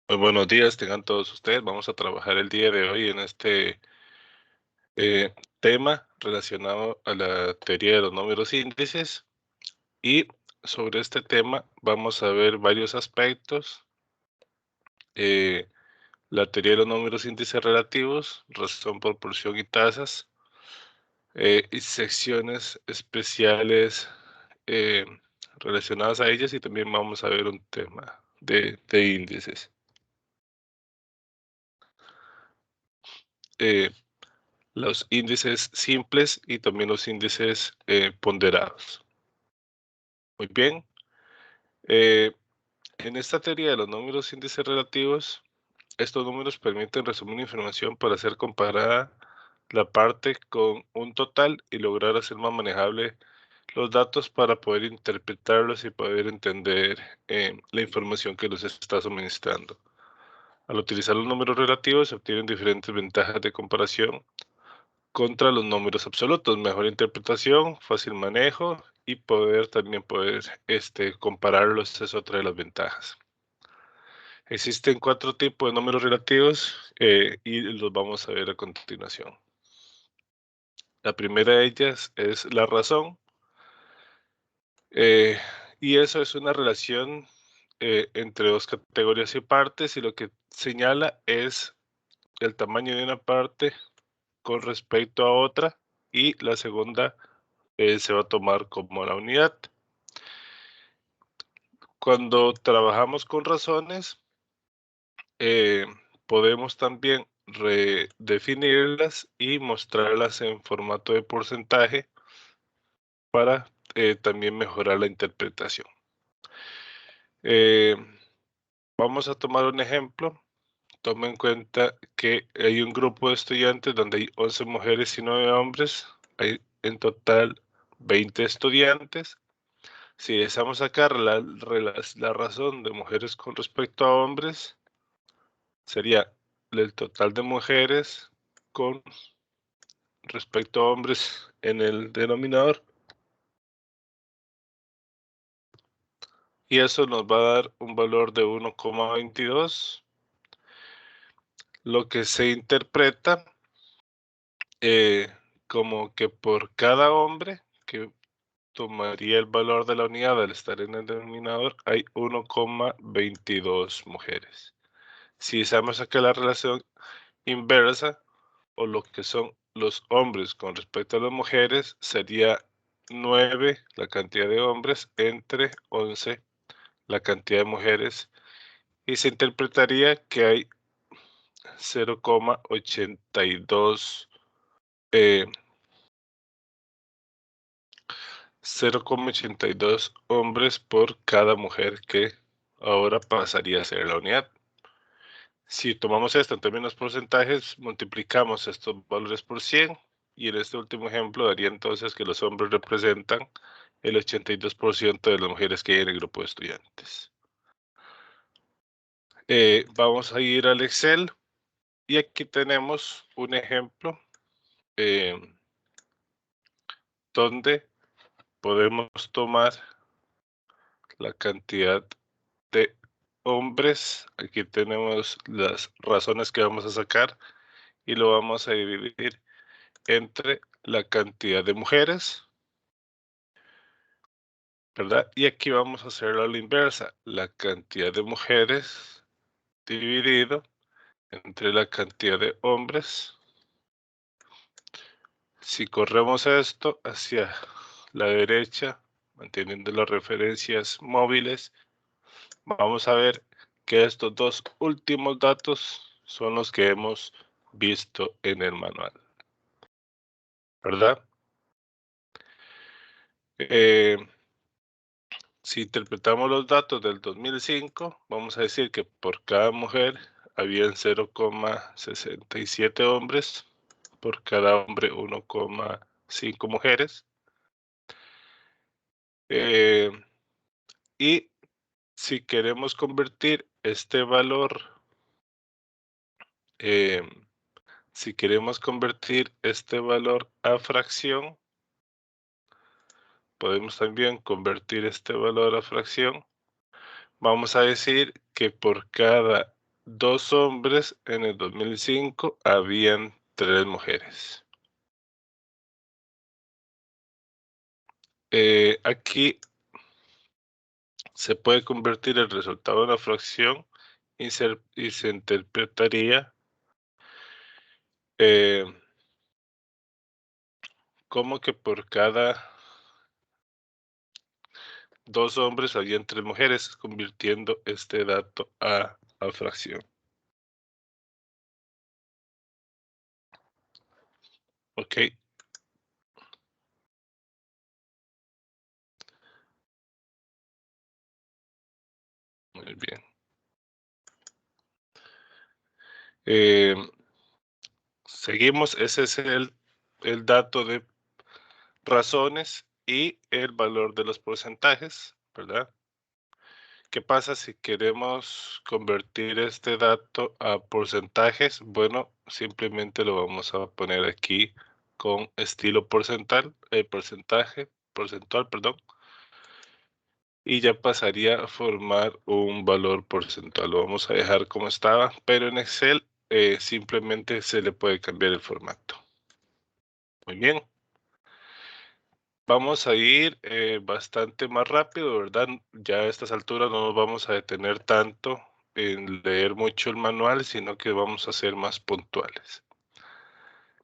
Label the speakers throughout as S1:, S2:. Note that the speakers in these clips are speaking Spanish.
S1: Muy buenos días, tengan todos ustedes. Vamos a trabajar el día de hoy en este tema relacionado a la teoría de los números índices. Y sobre este tema vamos a ver varios aspectos. eh, la teoría de los números índices relativos, razón, proporción y tasas, y secciones especiales eh, relacionadas a ellas, y también vamos a ver un tema de índices. Eh, los índices simples y también los índices ponderados. Muy bien. eh, en esta teoría de los números índices relativos, estos números permiten resumir información para hacer comparada la parte con un total y lograr hacer más manejable los datos para poder interpretarlos y poder entender la información que los está suministrando. Al utilizar los números relativos se obtienen diferentes ventajas de comparación contra los números absolutos, mejor interpretación, fácil manejo y poder compararlos es otra de las ventajas. Existen cuatro tipos de números relativos y los vamos a ver a continuación. La primera de ellas es la razón, eh, y eso es una relación entre dos categorías y partes, y lo que señala es el tamaño de una parte con respecto a otra, y la segunda se va a tomar como la unidad. Cuando trabajamos con razones, eh, podemos también redefinirlas y mostrarlas en formato de porcentaje para también mejorar la interpretación. Eh, vamos a tomar un ejemplo. Toma en cuenta que hay un grupo de estudiantes donde hay 11 mujeres y 9 hombres. Hay en total 20 estudiantes. Si deseamos sacar la razón de mujeres con respecto a hombres, sería el total de mujeres con respecto a hombres en el denominador. Y eso nos va a dar un valor de 1,22, lo que se interpreta eh, como que por cada hombre que tomaría el valor de la unidad al estar en el denominador, hay 1,22 mujeres. Si deseamos sacar la relación inversa, o lo que son los hombres con respecto a las mujeres, sería 9 la cantidad de hombres entre 11 la cantidad de mujeres, y se interpretaría que hay 0,82 eh, 0,82 hombres por cada mujer, que ahora pasaría a ser la unidad. Si tomamos esto en términos porcentajes, multiplicamos estos valores por 100, y en este último ejemplo daría entonces que los hombres representan el 82% de las mujeres que hay en el grupo de estudiantes. Vamos a ir al Excel, y aquí tenemos un ejemplo eh, donde podemos tomar la cantidad de hombres. Aquí tenemos las razones que vamos a sacar y lo vamos a dividir entre la cantidad de mujeres, ¿verdad? Y aquí vamos a hacerlo a la inversa, la cantidad de mujeres dividido entre la cantidad de hombres. Si corremos esto hacia la derecha, manteniendo las referencias móviles, vamos a ver que estos dos últimos datos son los que hemos visto en el manual, ¿verdad? Eh, Si interpretamos los datos del 2005, vamos a decir que por cada mujer habían 0,67 hombres, por cada hombre 1,5 mujeres. Eh, y si queremos convertir este valor, eh, si queremos convertir este valor a fracción, podemos también convertir este valor a fracción. Vamos a decir que por cada 2 hombres, en el 2005 habían 3 mujeres. Aquí se puede convertir el resultado en una fracción y se interpretaría eh, como que por cada 2 hombres habían 3 mujeres, convirtiendo este dato a fracción. Ok, muy bien. Eh, Seguimos, ese es el dato de razones y el valor de los porcentajes, ¿verdad? ¿Qué pasa si queremos convertir este dato a porcentajes? Bueno, simplemente lo vamos a poner aquí con estilo porcentual, perdón, y ya pasaría a formar un valor porcentual. Lo vamos a dejar como estaba, pero en Excel simplemente se le puede cambiar el formato. Muy bien. Vamos a ir bastante más rápido, ¿verdad? Ya a estas alturas no nos vamos a detener tanto en leer mucho el manual, sino que vamos a ser más puntuales.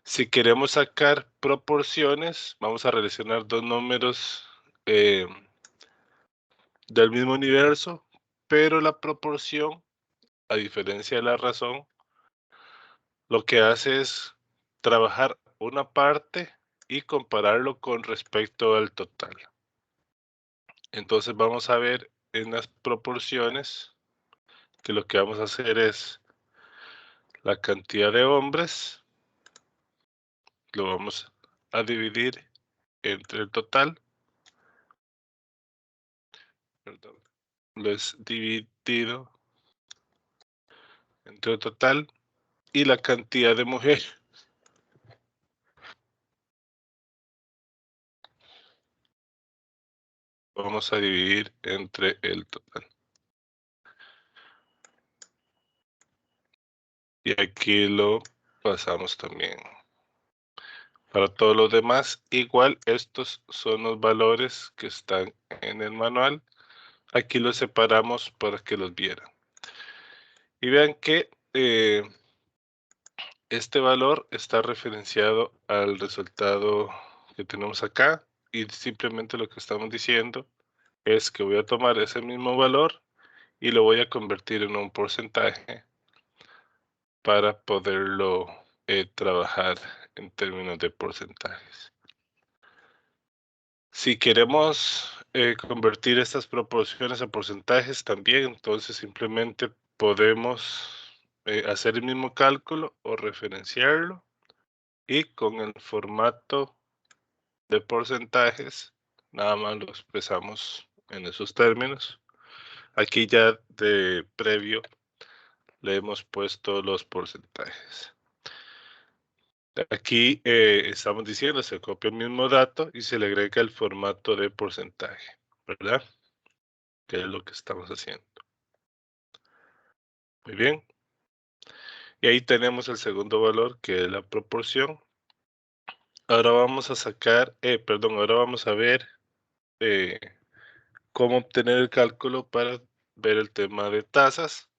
S1: Si queremos sacar proporciones, vamos a relacionar dos números eh, del mismo universo, pero la proporción, a diferencia de la razón, lo que hace es trabajar una parte y compararlo con respecto al total. Entonces vamos a ver en las proporciones que lo que vamos a hacer es la cantidad de hombres, lo vamos a dividir entre el total, perdón, lo es dividido entre el total y la cantidad de mujeres vamos a dividir entre el total. Y aquí lo pasamos también. Para todos los demás, igual estos son los valores que están en el manual. Aquí los separamos para que los vieran. Y vean que este valor está referenciado al resultado que tenemos acá y simplemente lo que estamos diciendo es que voy a tomar ese mismo valor y lo voy a convertir en un porcentaje para poderlo trabajar en términos de porcentajes. Si queremos convertir estas proporciones a porcentajes también, entonces simplemente podemos hacer el mismo cálculo o referenciarlo y con el formato de porcentajes nada más lo expresamos en esos términos. Aquí ya de previo le hemos puesto los porcentajes. Aquí estamos diciendo, se copia el mismo dato y se le agrega el formato de porcentaje, ¿verdad? Que es lo que estamos haciendo. Muy bien. Y ahí tenemos el segundo valor, que es la proporción. Ahora vamos a sacar, perdón, ahora vamos a ver eh, cómo obtener el cálculo para ver el tema de tasas.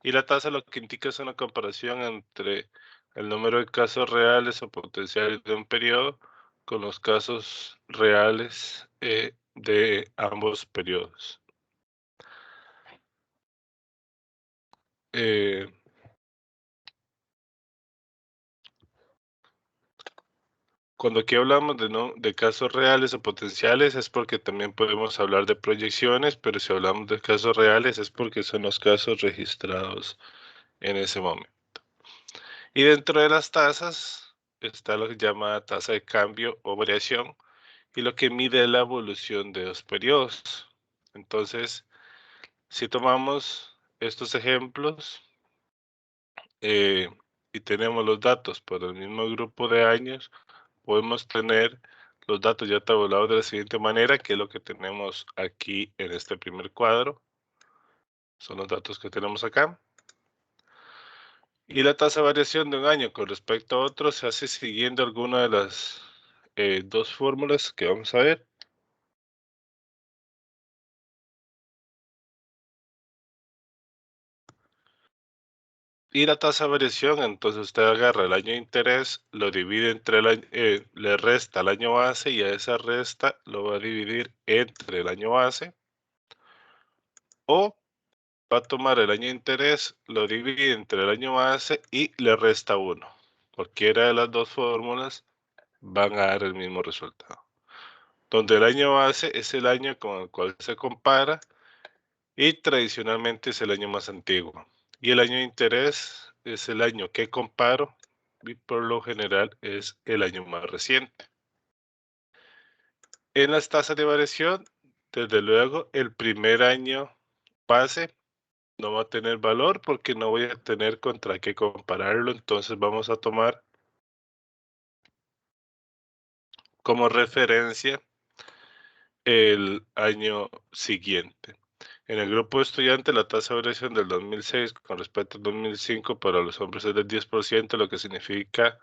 S1: Y la tasa lo que indica es una comparación entre el número de casos reales o potenciales de un periodo con los casos reales de ambos periodos. Eh, Cuando aquí hablamos de casos reales o potenciales es porque también podemos hablar de proyecciones, pero si hablamos de casos reales es porque son los casos registrados en ese momento. Y dentro de las tasas está lo que se llama tasa de cambio o variación y lo que mide la evolución de los periodos. Entonces, si tomamos estos ejemplos eh, y tenemos los datos por el mismo grupo de años, podemos tener los datos ya tabulados de la siguiente manera, que es lo que tenemos aquí en este primer cuadro. Son los datos que tenemos acá. Y la tasa de variación de un año con respecto a otro se hace siguiendo alguna de las dos fórmulas que vamos a ver. Y la tasa de variación, entonces usted agarra el año de interés, lo divide entre le resta el año base y a esa resta lo va a dividir entre el año base. O va a tomar el año de interés, lo divide entre el año base y le resta 1. Cualquiera de las dos fórmulas van a dar el mismo resultado. Donde el año base es el año con el cual se compara y tradicionalmente es el año más antiguo. Y el año de interés es el año que comparo y por lo general es el año más reciente. En las tasas de variación, desde luego, el primer año base no va a tener valor porque no voy a tener contra qué compararlo. Entonces vamos a tomar como referencia el año siguiente. En el grupo de estudiantes, la tasa de variación del 2006 con respecto al 2005 para los hombres es del 10%, lo que significa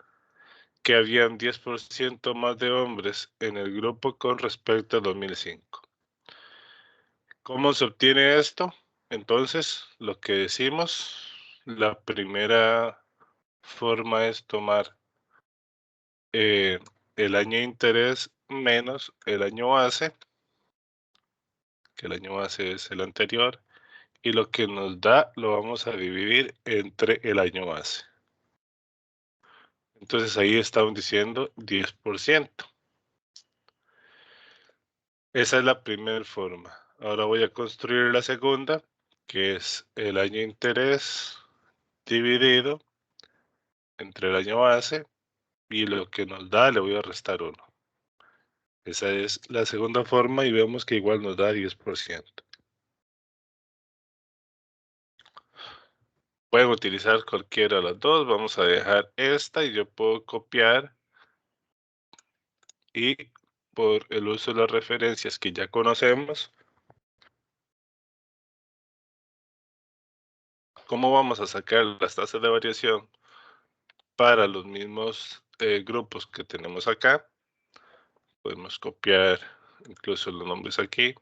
S1: que habían 10% más de hombres en el grupo con respecto al 2005. ¿Cómo se obtiene esto? Entonces, lo que decimos, la primera forma es tomar eh, el año de interés menos el año base, que el año base es el anterior, y lo que nos da lo vamos a dividir entre el año base. Entonces ahí estamos diciendo 10%. Esa es la primera forma. Ahora voy a construir la segunda, que es el año de interés dividido entre el año base y lo que nos da le voy a restar 1. Esa es la segunda forma y vemos que igual nos da 10%. Pueden utilizar cualquiera de las dos. Vamos a dejar esta y yo puedo copiar y por el uso de las referencias que ya conocemos, ¿cómo vamos a sacar las tasas de variación para los mismos grupos que tenemos acá? Podemos copiar incluso los nombres aquí.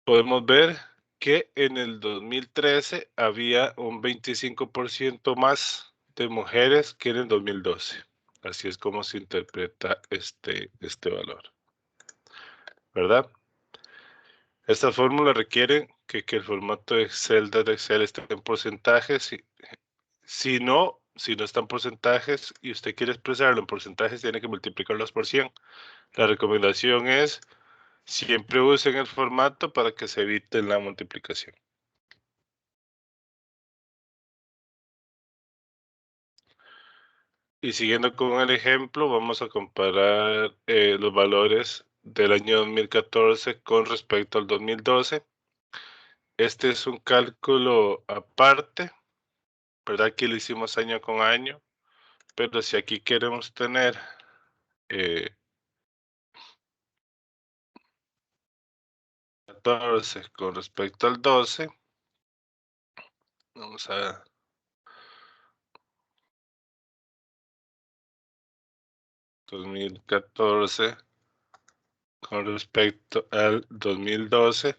S1: Podemos ver que en el 2013 había un 25% más de mujeres que en el 2012. Así es como se interpreta este valor, ¿verdad? Esta fórmula requiere que el formato de celdas de Excel esté en porcentajes. Si no están porcentajes y usted quiere expresarlo en porcentajes, tiene que multiplicarlos por 100. La recomendación es siempre usen el formato para que se evite la multiplicación. Y siguiendo con el ejemplo, vamos a comparar los valores del año 2014 con respecto al 2012. Este es un cálculo aparte, ¿verdad? Aquí lo hicimos año con año, pero si aquí queremos tener 14 con respecto al 12, vamos a 2014 con respecto al 2012,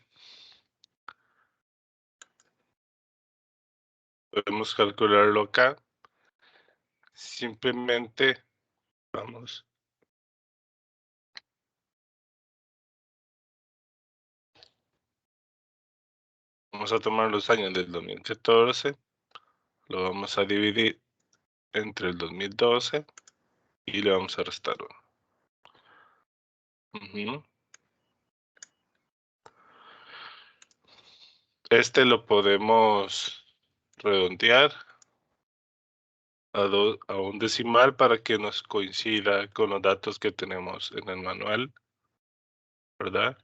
S1: podemos calcularlo acá. Simplemente vamos, vamos a tomar los años del 2014, lo vamos a dividir entre el 2012 y le vamos a restar 1. Este lo podemos redondear a un decimal para que nos coincida con los datos que tenemos en el manual, ¿verdad?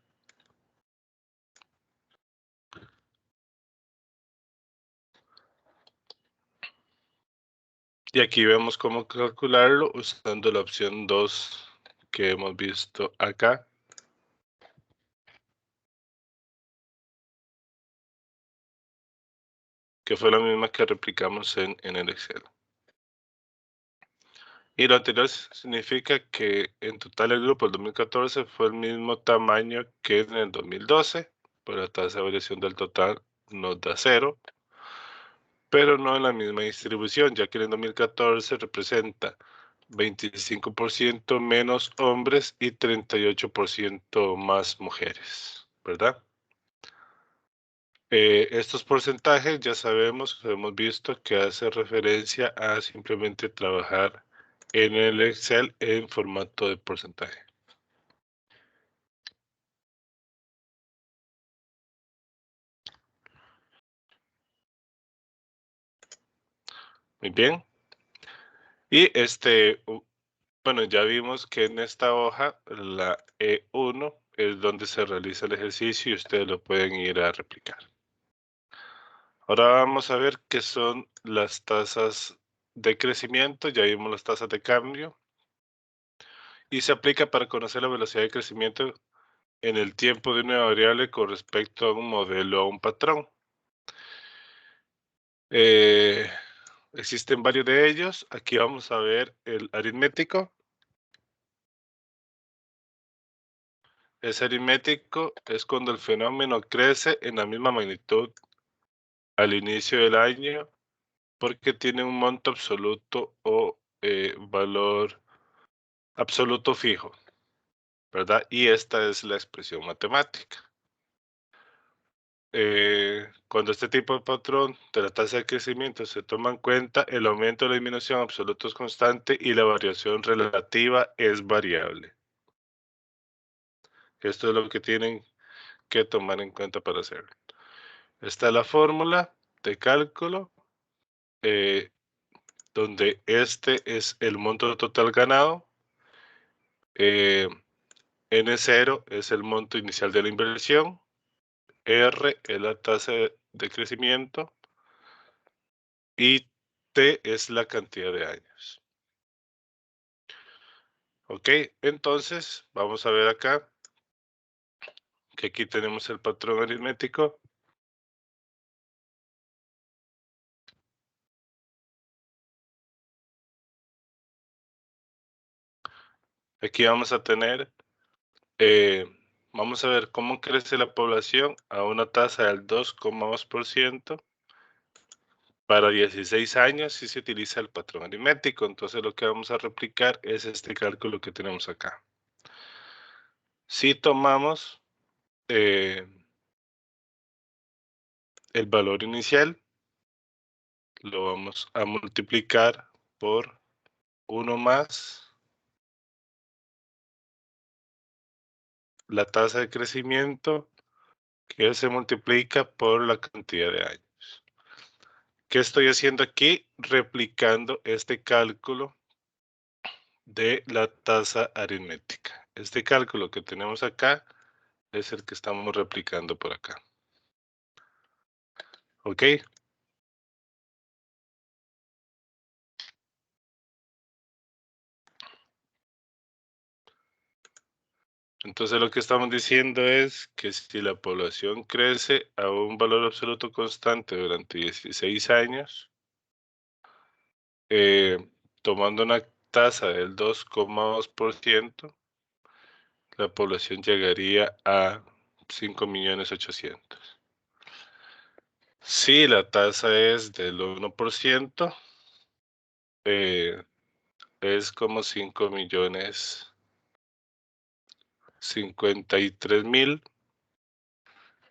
S1: Y aquí vemos cómo calcularlo usando la opción 2 que hemos visto acá. que fue la misma que replicamos en el Excel. Y lo anterior significa que en total el grupo del 2014 fue el mismo tamaño que en el 2012, pues la tasa de variación del total nos da 0, pero no en la misma distribución, ya que en el 2014 representa 25% menos hombres y 38% más mujeres, ¿verdad? Estos porcentajes ya sabemos, hemos visto que hace referencia a simplemente trabajar en el Excel en formato de porcentaje. Muy bien. Y bueno, ya vimos que en esta hoja, la E1 es donde se realiza el ejercicio y ustedes lo pueden ir a replicar. Ahora vamos a ver qué son las tasas de crecimiento. Ya vimos las tasas de cambio. Y se aplica para conocer la velocidad de crecimiento en el tiempo de una variable con respecto a un modelo o un patrón. Eh, existen varios de ellos. Aquí vamos a ver el aritmético. Ese aritmético es cuando el fenómeno crece en la misma magnitud al inicio del año porque tiene un monto absoluto o valor absoluto fijo, ¿verdad? Y esta es la expresión matemática. Cuando este tipo de patrón de la tasa de crecimiento se toma en cuenta, el aumento o la disminución absoluto es constante y la variación relativa es variable. Esto es lo que tienen que tomar en cuenta para hacerlo. Esta es la fórmula de cálculo, donde este es el monto total ganado, eh, N0 es el monto inicial de la inversión, R es la tasa de crecimiento y T es la cantidad de años. Ok, entonces vamos a ver acá que aquí tenemos el patrón aritmético. Aquí vamos a tener, vamos a ver cómo crece la población a una tasa del 2,2%. Para 16 años si se utiliza el patrón aritmético, entonces lo que vamos a replicar es este cálculo que tenemos acá. Si tomamos el valor inicial, lo vamos a multiplicar por 1 más la tasa de crecimiento que se multiplica por la cantidad de años. ¿Qué estoy haciendo aquí? Replicando este cálculo de la tasa aritmética. Este cálculo que tenemos acá es el que estamos replicando por acá. ¿Ok? Entonces lo que estamos diciendo es que si la población crece a un valor absoluto constante durante 16 años, tomando una tasa del 2,2%, la población llegaría a 5.800.000. Si la tasa es del 1%, es como 5.053.000.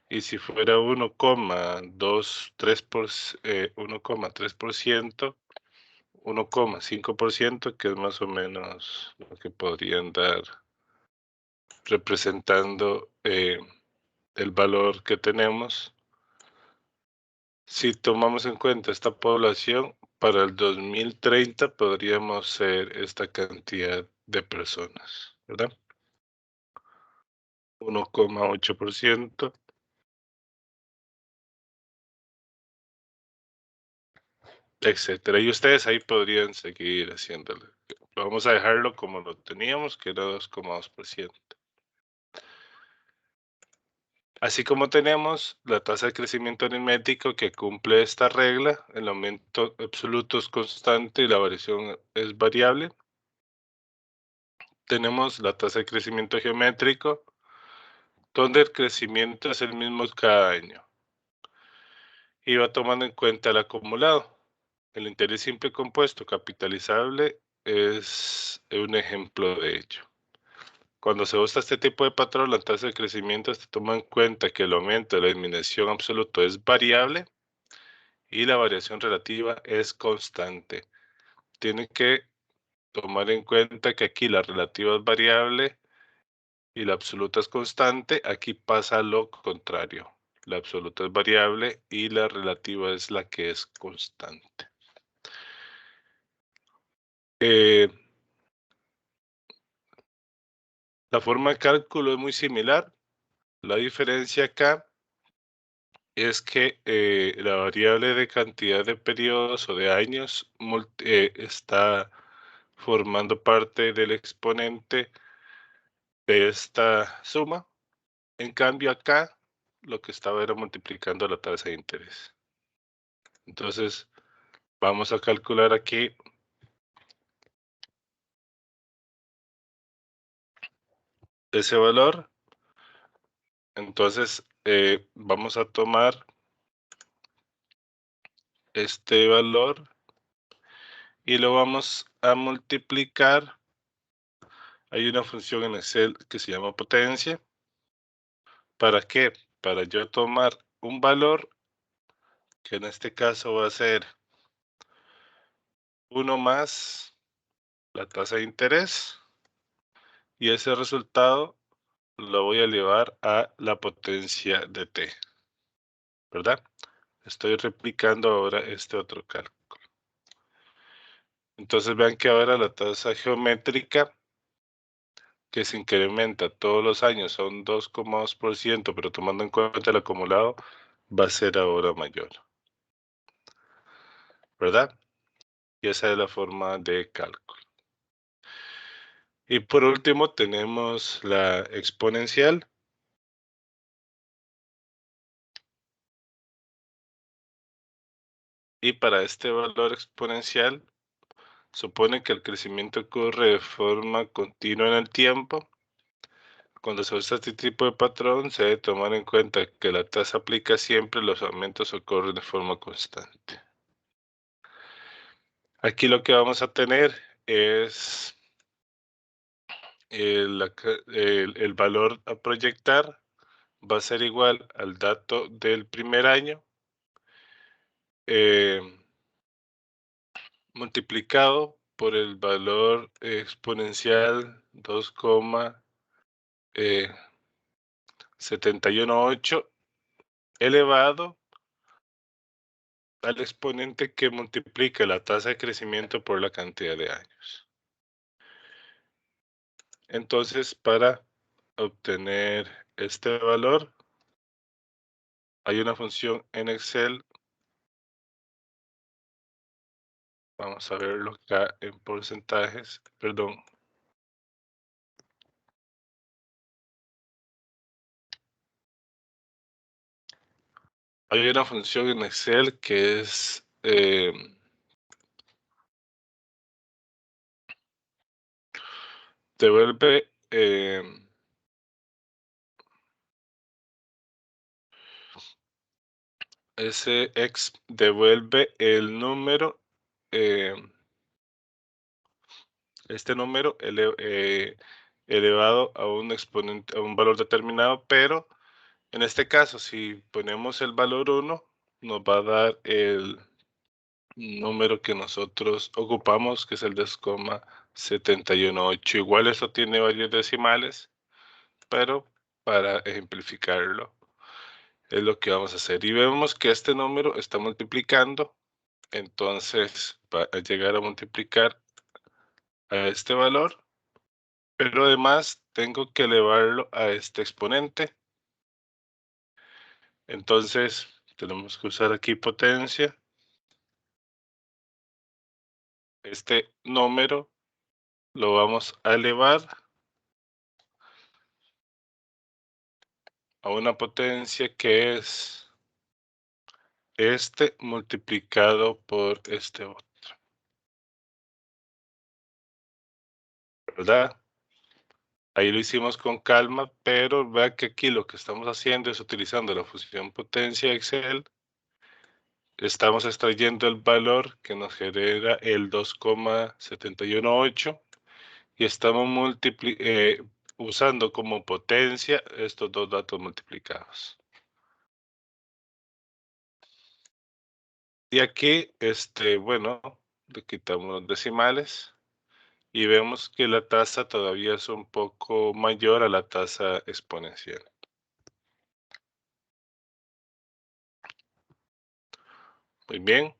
S1: Y si fuera 1,3%, 1,5%, que es más o menos lo que podrían dar representando el valor que tenemos. Si tomamos en cuenta esta población, para el 2030 podríamos ser esta cantidad de personas, ¿verdad? 1,8%, etcétera. Y ustedes ahí podrían seguir haciéndolo. Vamos a dejarlo como lo teníamos, que era 2,2%. Así como tenemos la tasa de crecimiento aritmético que cumple esta regla, el aumento absoluto es constante y la variación es variable. Tenemos la tasa de crecimiento geométrico, donde el crecimiento es el mismo cada año. Y va tomando en cuenta el acumulado. El interés simple compuesto capitalizable es un ejemplo de ello. Cuando se usa este tipo de patrón, la tasa de crecimiento se toma en cuenta que el aumento de la disminución absoluto es variable y la variación relativa es constante. Tiene que tomar en cuenta que aquí la relativa es variable y la absoluta es constante. Aquí pasa lo contrario. La absoluta es variable y la relativa es la que es constante. La forma de cálculo es muy similar. La diferencia acá es que la variable de cantidad de periodos o de años está formando parte del exponente de esta suma. En cambio acá lo que estaba era multiplicando la tasa de interés. Entonces vamos a calcular aquí ese valor. Entonces vamos a tomar este valor y lo vamos a multiplicar. Hay una función en Excel que se llama potencia. ¿Para qué? Para yo tomar un valor que en este caso va a ser 1 más la tasa de interés y ese resultado lo voy a elevar a la potencia de t, ¿verdad? Estoy replicando ahora este otro cálculo. Entonces vean que ahora la tasa geométrica que se incrementa todos los años son 2,2%, pero tomando en cuenta el acumulado va a ser ahora mayor, ¿verdad? Y esa es la forma de cálculo. Y por último tenemos la exponencial. Y para este valor exponencial, supone que el crecimiento ocurre de forma continua en el tiempo. Cuando se usa este tipo de patrón, se debe tomar en cuenta que la tasa aplica siempre, los aumentos ocurren de forma constante. Aquí lo que vamos a tener es el valor a proyectar va a ser igual al dato del primer año multiplicado por el valor exponencial 2,718 elevado al exponente que multiplica la tasa de crecimiento por la cantidad de años. Entonces, para obtener este valor, hay una función en Excel. Vamos a verlo acá en porcentajes, perdón. Hay una función en Excel que es devuelve devuelve el número, este número elevado a un exponente, a un valor determinado, pero en este caso, si ponemos el valor 1, nos va a dar el número que nosotros ocupamos, que es el 2,718. Igual esto tiene varios decimales, pero para ejemplificarlo es lo que vamos a hacer. Y vemos que este número está multiplicando, entonces va a llegar a multiplicar a este valor, pero además tengo que elevarlo a este exponente. Entonces tenemos que usar aquí potencia. Este número lo vamos a elevar a una potencia que es este multiplicado por este otro, ¿verdad? Ahí lo hicimos con calma, pero vea que aquí lo que estamos haciendo es utilizando la función potencia Excel. Estamos extrayendo el valor que nos genera el 2,718 y estamos usando como potencia estos dos datos multiplicados. Y aquí, bueno, le quitamos los decimales y vemos que la tasa todavía es un poco mayor a la tasa exponencial. Muy bien.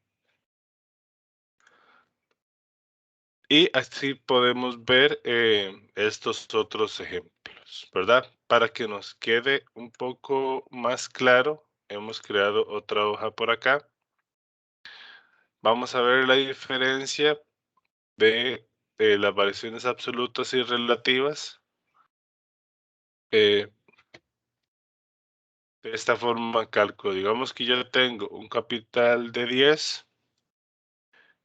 S1: Y así podemos ver estos otros ejemplos, ¿verdad? Para que nos quede un poco más claro, hemos creado otra hoja por acá. Vamos a ver la diferencia de las variaciones absolutas y relativas. De esta forma cálculo, digamos que yo tengo un capital de 10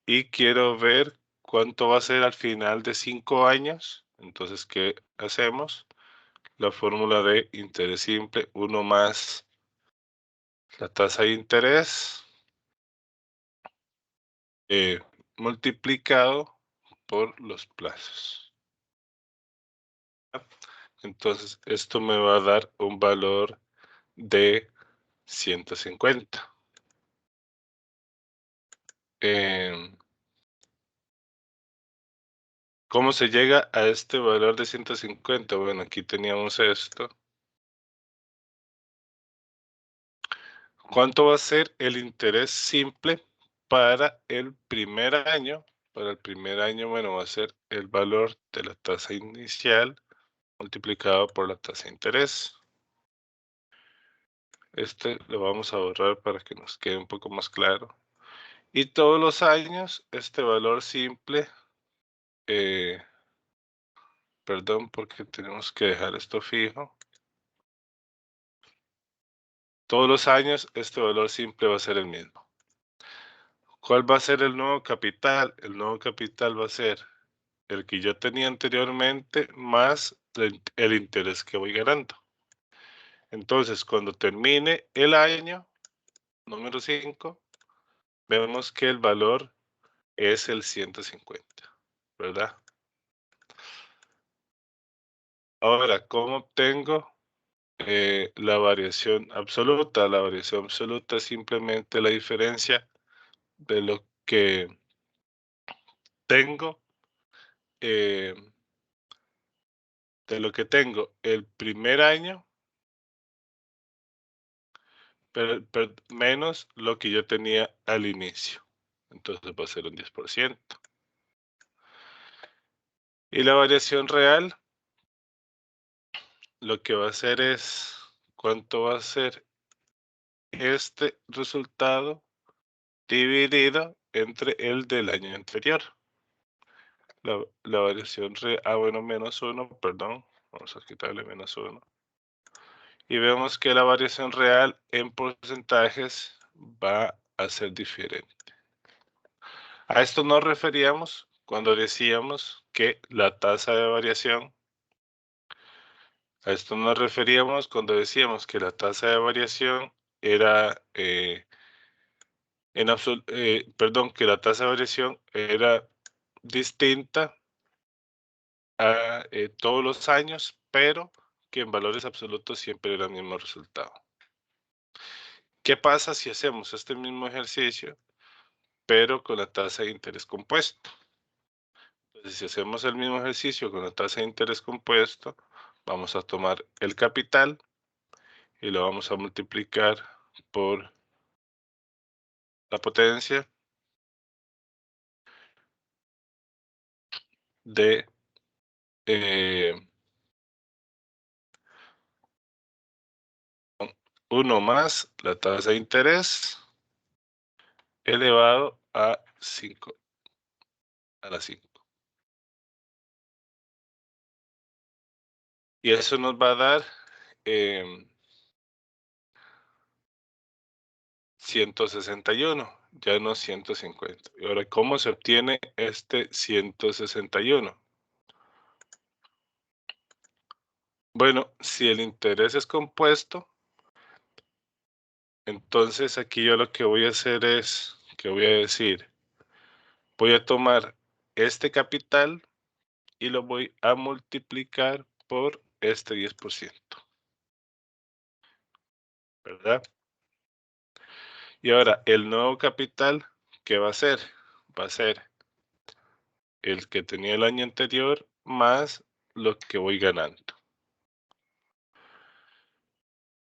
S1: y quiero ver cuánto va a ser al final de 5 años. Entonces, ¿qué hacemos? La fórmula de interés simple, 1 más la tasa de interés eh, multiplicado por los plazos. Entonces, esto me va a dar un valor de 150. ¿Cómo se llega a este valor de 150? Bueno, aquí teníamos esto. ¿Cuánto va a ser el interés simple para el primer año? Para el primer año, bueno, va a ser el valor de la tasa inicial multiplicado por la tasa de interés. Este lo vamos a borrar para que nos quede un poco más claro. Y todos los años, este valor simple, eh, perdón, porque tenemos que dejar esto fijo. Todos los años, este valor simple va a ser el mismo. ¿Cuál va a ser el nuevo capital? El nuevo capital va a ser el que yo tenía anteriormente más el interés que voy ganando. Entonces, cuando termine el año número 5, vemos que el valor es el 150, ¿verdad? Ahora, ¿cómo obtengo la variación absoluta? La variación absoluta es simplemente la diferencia de lo que tengo, eh, el primer año, menos lo que yo tenía al inicio. Entonces va a ser un 10%. Y la variación real, lo que va a hacer es cuánto va a ser este resultado dividido entre el del año anterior. La variación real, bueno, menos 1, perdón, vamos a quitarle menos 1. Y vemos que la variación real en porcentajes va a ser diferente. A esto nos referíamos cuando decíamos que la tasa de variación, a esto nos referíamos cuando decíamos que la tasa de variación era, perdón, que la tasa de variación era distinta a todos los años, pero que en valores absolutos siempre era el mismo resultado. ¿Qué pasa si hacemos este mismo ejercicio, pero con la tasa de interés compuesto? Entonces, si hacemos el mismo ejercicio con la tasa de interés compuesto, vamos a tomar el capital y lo vamos a multiplicar por la potencia de 1 más la tasa de interés elevado a 5 a la 5. Y eso nos va a dar 161, ya no 150. Y ahora, ¿cómo se obtiene este 161? Bueno, si el interés es compuesto, entonces aquí yo lo que voy a hacer es que voy a decir, voy a tomar este capital y lo voy a multiplicar por este 10%, ¿verdad? Y ahora, el nuevo capital, ¿qué va a ser? Va a ser el que tenía el año anterior más lo que voy ganando.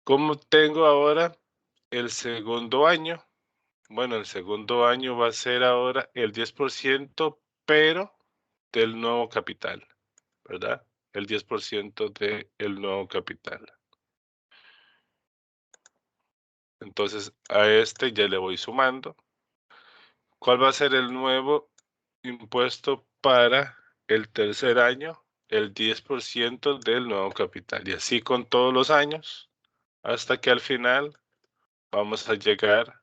S1: ¿Cómo tengo ahora el segundo año? Bueno, el segundo año va a ser ahora el 10%, pero del nuevo capital, ¿verdad? El 10% del nuevo capital. Entonces, a este ya le voy sumando. ¿Cuál va a ser el nuevo impuesto para el tercer año? El 10% del nuevo capital. Y así con todos los años, hasta que al final vamos a llegar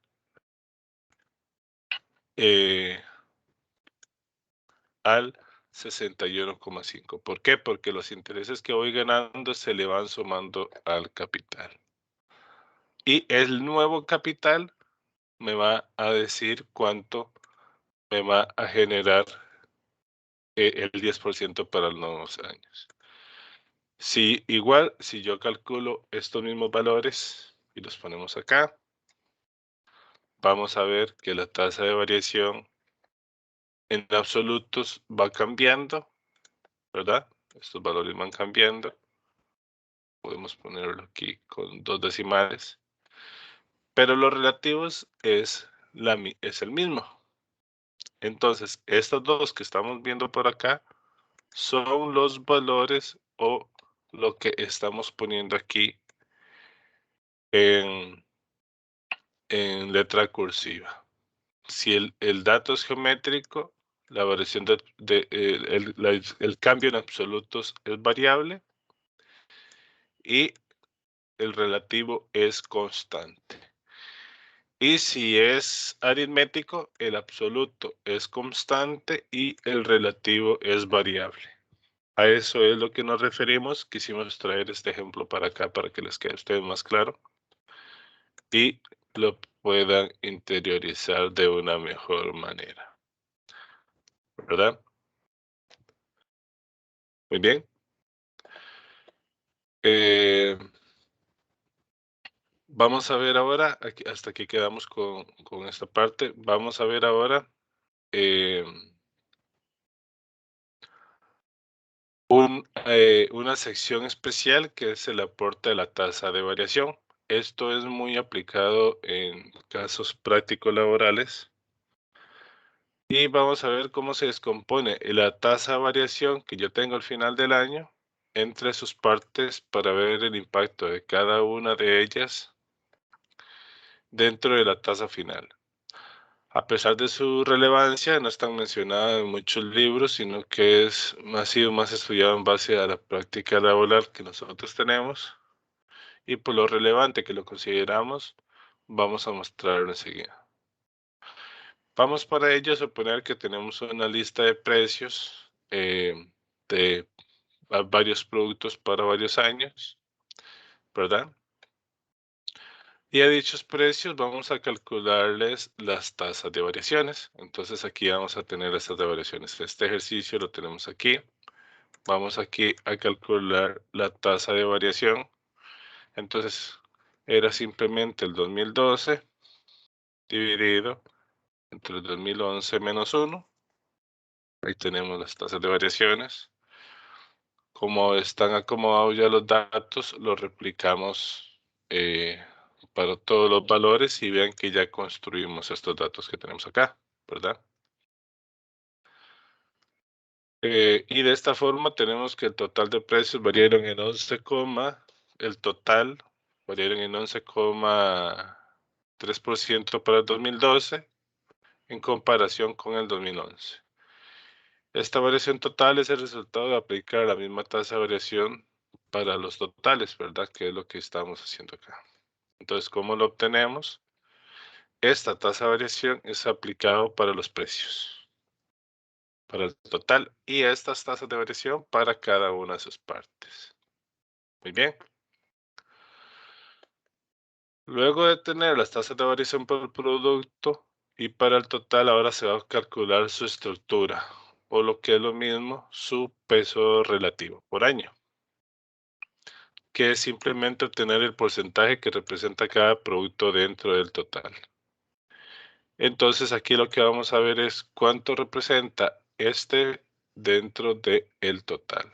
S1: al 61,5. ¿Por qué? Porque los intereses que voy ganando se le van sumando al capital. Y el nuevo capital me va a decir cuánto me va a generar el 10% para los nuevos años. Si igual, si yo calculo estos mismos valores y los ponemos acá, vamos a ver que la tasa de variación en absolutos va cambiando, ¿verdad? Estos valores van cambiando. Podemos ponerlo aquí con 2 decimales. Pero los relativos es el mismo. Entonces, estos dos que estamos viendo por acá son los valores o lo que estamos poniendo aquí en, letra cursiva. Si el dato es geométrico, la variación el cambio en absolutos es variable y el relativo es constante. Y si es aritmético, el absoluto es constante y el relativo es variable. A eso es lo que nos referimos. Quisimos traer este ejemplo para acá para que les quede a ustedes más claro y lo puedan interiorizar de una mejor manera. ¿Verdad? Muy bien. Vamos a ver ahora, hasta aquí quedamos con esta parte. Vamos a ver ahora eh, una sección especial que es el aporte de la tasa de variación. Esto es muy aplicado en casos prácticos laborales. Y vamos a ver cómo se descompone la tasa de variación que yo tengo al final del año entre sus partes para ver el impacto de cada una de ellas dentro de la tasa final. A pesar de su relevancia, no está mencionada en muchos libros, sino que ha sido más estudiado en base a la práctica laboral que nosotros tenemos. Y por lo relevante que lo consideramos, vamos a mostrarlo enseguida. Vamos para ello a suponer que tenemos una lista de precios de varios productos para varios años, ¿verdad? Y a dichos precios vamos a calcularles las tasas de variaciones. Entonces aquí vamos a tener estas de variaciones. Este ejercicio lo tenemos aquí. Vamos aquí a calcular la tasa de variación. Entonces era simplemente el 2012 dividido entre el 2011 menos 1. Ahí tenemos las tasas de variaciones. Como están acomodados ya los datos, los replicamos para todos los valores y vean que ya construimos estos datos que tenemos acá, ¿verdad? Y de esta forma tenemos que el total de precios variaron en 11, el total variaron en 11,3% para el 2012 en comparación con el 2011. Esta variación total es el resultado de aplicar la misma tasa de variación para los totales, ¿verdad? Que es lo que estamos haciendo acá. Entonces, ¿cómo lo obtenemos? esta tasa de variación es aplicado para los precios, para el total, y estas tasas de variación para cada una de sus partes. Muy bien. Luego de tener las tasas de variación para el producto y para el total, ahora se va a calcular su estructura, o lo que es lo mismo, su peso relativo por año, que es simplemente obtener el porcentaje que representa cada producto dentro del total. Entonces aquí lo que vamos a ver es cuánto representa este dentro del total.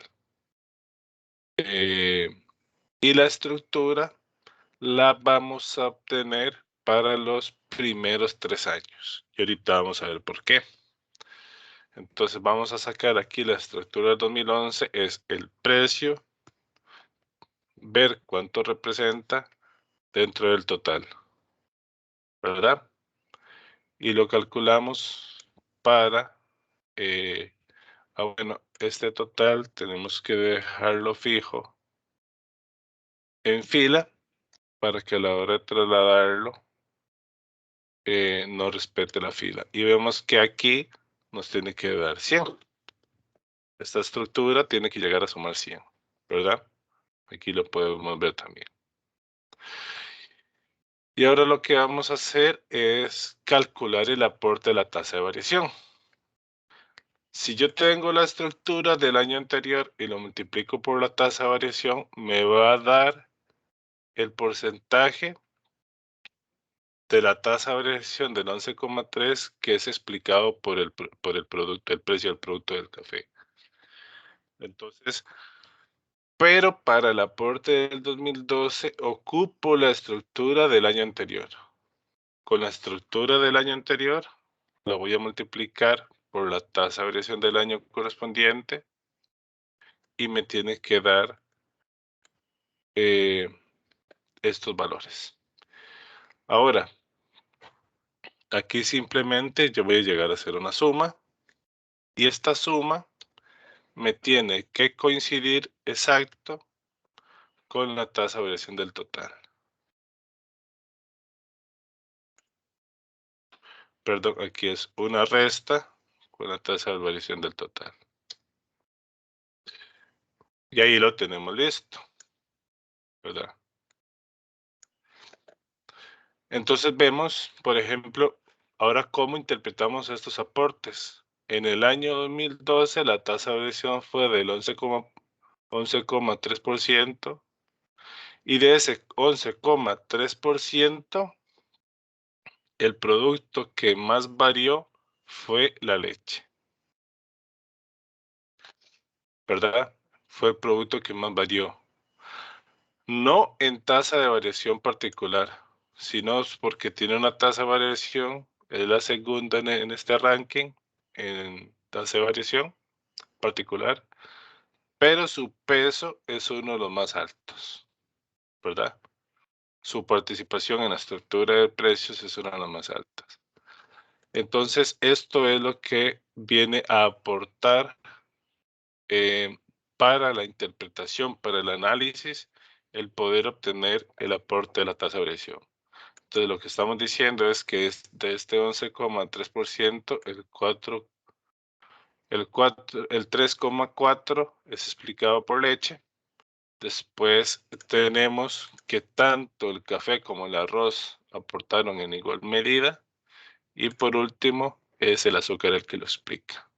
S1: Y la estructura la vamos a obtener para los primeros 3 años. Y ahorita vamos a ver por qué. Entonces vamos a sacar aquí la estructura del 2011, es el precio, ver cuánto representa dentro del total, ¿verdad? Y lo calculamos para, bueno, este total tenemos que dejarlo fijo en fila para que a la hora de trasladarlo no respete la fila. Y vemos que aquí nos tiene que dar 100. Esta estructura tiene que llegar a sumar 100, ¿verdad? Aquí lo podemos ver también. Y ahora lo que vamos a hacer es calcular el aporte de la tasa de variación. Si yo tengo la estructura del año anterior y lo multiplico por la tasa de variación, me va a dar el porcentaje de la tasa de variación del 11,3 que es explicado por el producto, el precio del producto del café. Entonces, pero para el aporte del 2012 ocupo la estructura del año anterior. Con la estructura del año anterior la voy a multiplicar por la tasa de variación del año correspondiente y me tiene que dar estos valores. Ahora, aquí simplemente yo voy a llegar a hacer una suma y esta suma me tiene que coincidir exacto con la tasa de variación del total. Perdón, aquí es una resta con la tasa de variación del total. Y ahí lo tenemos listo, ¿verdad? Entonces vemos, por ejemplo, ahora cómo interpretamos estos aportes. En el año 2012 la tasa de variación fue del 11,3% y de ese 11,3% el producto que más varió fue la leche, ¿verdad? Fue el producto que más varió. No en tasa de variación particular, sino porque tiene una tasa de variación, es la segunda en este ranking, en tasa de variación particular, pero su peso es uno de los más altos, ¿verdad? Su participación en la estructura de precios es una de las más altas. Entonces, esto es lo que viene a aportar para la interpretación, para el análisis, el poder obtener el aporte de la tasa de variación. Entonces, lo que estamos diciendo es que de este 11,3%, el 3,4 es explicado por leche. Después tenemos que tanto el café como el arroz aportaron en igual medida. Y por último, es el azúcar el que lo explica,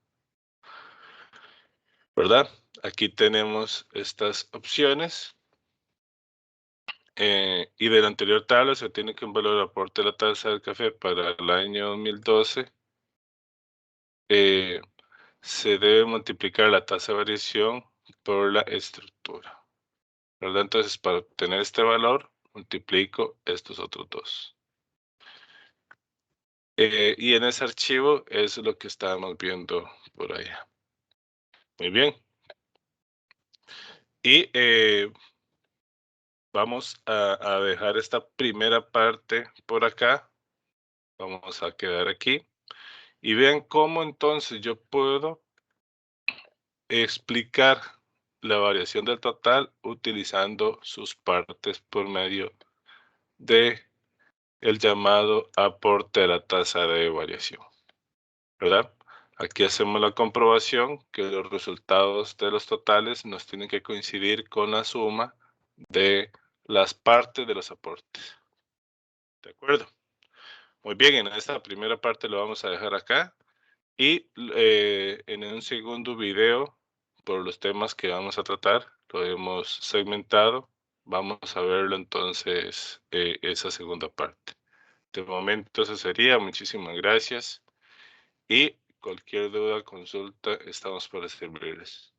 S1: ¿verdad? Aquí tenemos estas opciones. Y de la anterior tabla se obtiene que un valor de aporte de la tasa del café para el año 2012 se debe multiplicar la tasa de variación por la estructura, ¿verdad? Entonces, para obtener este valor, multiplico estos otros dos. Y en ese archivo es lo que estábamos viendo por allá. Muy bien. Y vamos a dejar esta primera parte por acá. Vamos a quedar aquí. Y vean cómo entonces yo puedo explicar la variación del total utilizando sus partes por medio de el llamado aporte a la tasa de variación, ¿verdad? Aquí hacemos la comprobación que los resultados de los totales nos tienen que coincidir con la suma de las partes de los aportes. ¿De acuerdo? Muy bien, en esta primera parte lo vamos a dejar acá y en un segundo video, por los temas que vamos a tratar, lo hemos segmentado. Vamos a verlo entonces, esa segunda parte. De momento eso sería. Muchísimas gracias y cualquier duda, consulta, estamos para servirles.